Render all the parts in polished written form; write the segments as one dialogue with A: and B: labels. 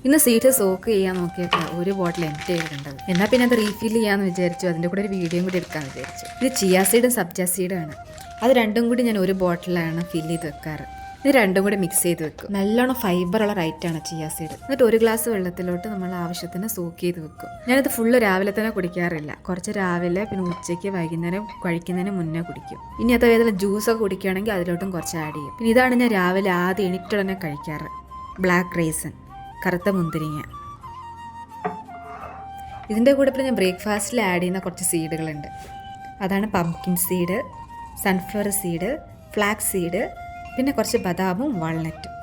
A: ഇന്ന് seed soak ചെയ്യാൻ നോക്കിയപ്പോൾ ഒരു ബോട്ടിൽ എംപ്റ്റി ചെയ്തിട്ടുണ്ടത്. എന്നാൽ പിന്നെ അത് റീഫിൽ ചെയ്യാമെന്ന് വിചാരിച്ചു. അതിൻ്റെ കൂടെ ഒരു വീഡിയോയും കൂടി എടുക്കാമെന്ന് വിചാരിച്ചു. ഇത് ചിയാ സീഡും സബ്ജ സീഡുമാണ്. അത് രണ്ടും കൂടി ഞാൻ ഒരു ബോട്ടിലാണ് ഫില്ല് ചെയ്ത് വെക്കാറ്. ഇത് രണ്ടും കൂടി മിക്സ് ചെയ്ത് വെക്കും. നല്ലോണം ഫൈബറുള്ള റൈറ്റാണ് ചിയാ സീഡ്. എന്നിട്ട് ഒരു ഗ്ലാസ് വെള്ളത്തിലോട്ട് നമ്മൾ ആവശ്യത്തിന് സോക്ക് ചെയ്ത് വെക്കും. ഞാനിത് ഫുള്ള് രാവിലെ തന്നെ കുടിക്കാറില്ല. കുറച്ച് രാവിലെ, പിന്നെ ഉച്ചയ്ക്ക്, വൈകുന്നേരം കഴിക്കുന്നതിന് മുന്നേ കുടിക്കും. ഇനി അത് ഏതെങ്കിലും ജ്യൂസൊക്കെ കുടിക്കുകയാണെങ്കിൽ അതിലോട്ടും കുറച്ച് ആഡ് ചെയ്യും. പിന്നെ ഇതാണ് ഞാൻ രാവിലെ ആദ്യം എണീറ്റുടനെ കഴിക്കാറ്. ബ്ലാക്ക് റൈസൻ, കറുത്ത മുന്തിരിങ്ങ. ഇതിൻ്റെ കൂടെ ഇപ്പോൾ ഞാൻ ബ്രേക്ക്ഫാസ്റ്റിൽ ആഡ് ചെയ്യുന്ന കുറച്ച് സീഡുകളുണ്ട്. അതാണ് pumpkin seed, sunflower seed, flax seed, പിന്നെ കുറച്ച് ബദാമും വാൾനട്ടും.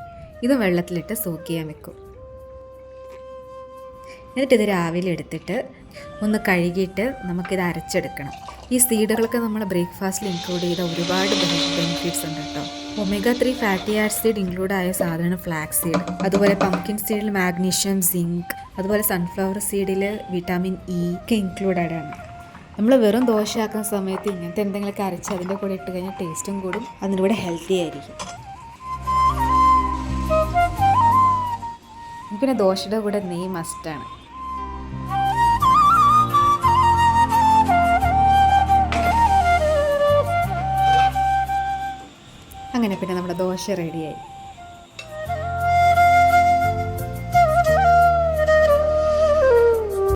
A: ഇതും വെള്ളത്തിലിട്ട് സോക്ക് ചെയ്യാൻ വെക്കും. എന്നിട്ടിത് രാവിലെ എടുത്തിട്ട് ഒന്ന് കഴുകിയിട്ട് നമുക്കിത് അരച്ചെടുക്കണം. ഈ സീഡുകളൊക്കെ നമ്മൾ ബ്രേക്ക്ഫാസ്റ്റിൽ ഇൻക്ലൂഡ് ചെയ്ത ഒരുപാട് ബെനിഫിറ്റ്സ് ഉണ്ട് കേട്ടോ. omega-3 ഫാറ്റി ആസിഡ് ഇൻക്ലൂഡ് ആയ സാധനമാണ് ഫ്ലാക്സ് സീഡ്. അതുപോലെ പംകിൻ സീഡിൽ മാഗ്നീഷ്യം, സിങ്ക്, അതുപോലെ സൺഫ്ലവർ സീഡിൽ വിറ്റാമിൻ ഇ ഒക്കെ ഇൻക്ലൂഡഡ് ആണ്. നമ്മൾ വെറും ദോശയാക്കുന്ന സമയത്ത് ഇങ്ങനത്തെ എന്തെങ്കിലുമൊക്കെ അരച്ച് അതിൻ്റെ കൂടെ ഇട്ട് കഴിഞ്ഞാൽ ടേസ്റ്റും കൂടും, അതിൻ്റെ കൂടെ ഹെൽത്തി ആയിരിക്കും. പിന്നെ ദോശയുടെ കൂടെ നെയ്യ് മസ്റ്റാണ്. അങ്ങനെ പിന്നെ നമ്മുടെ ദോശ റെഡിയായി.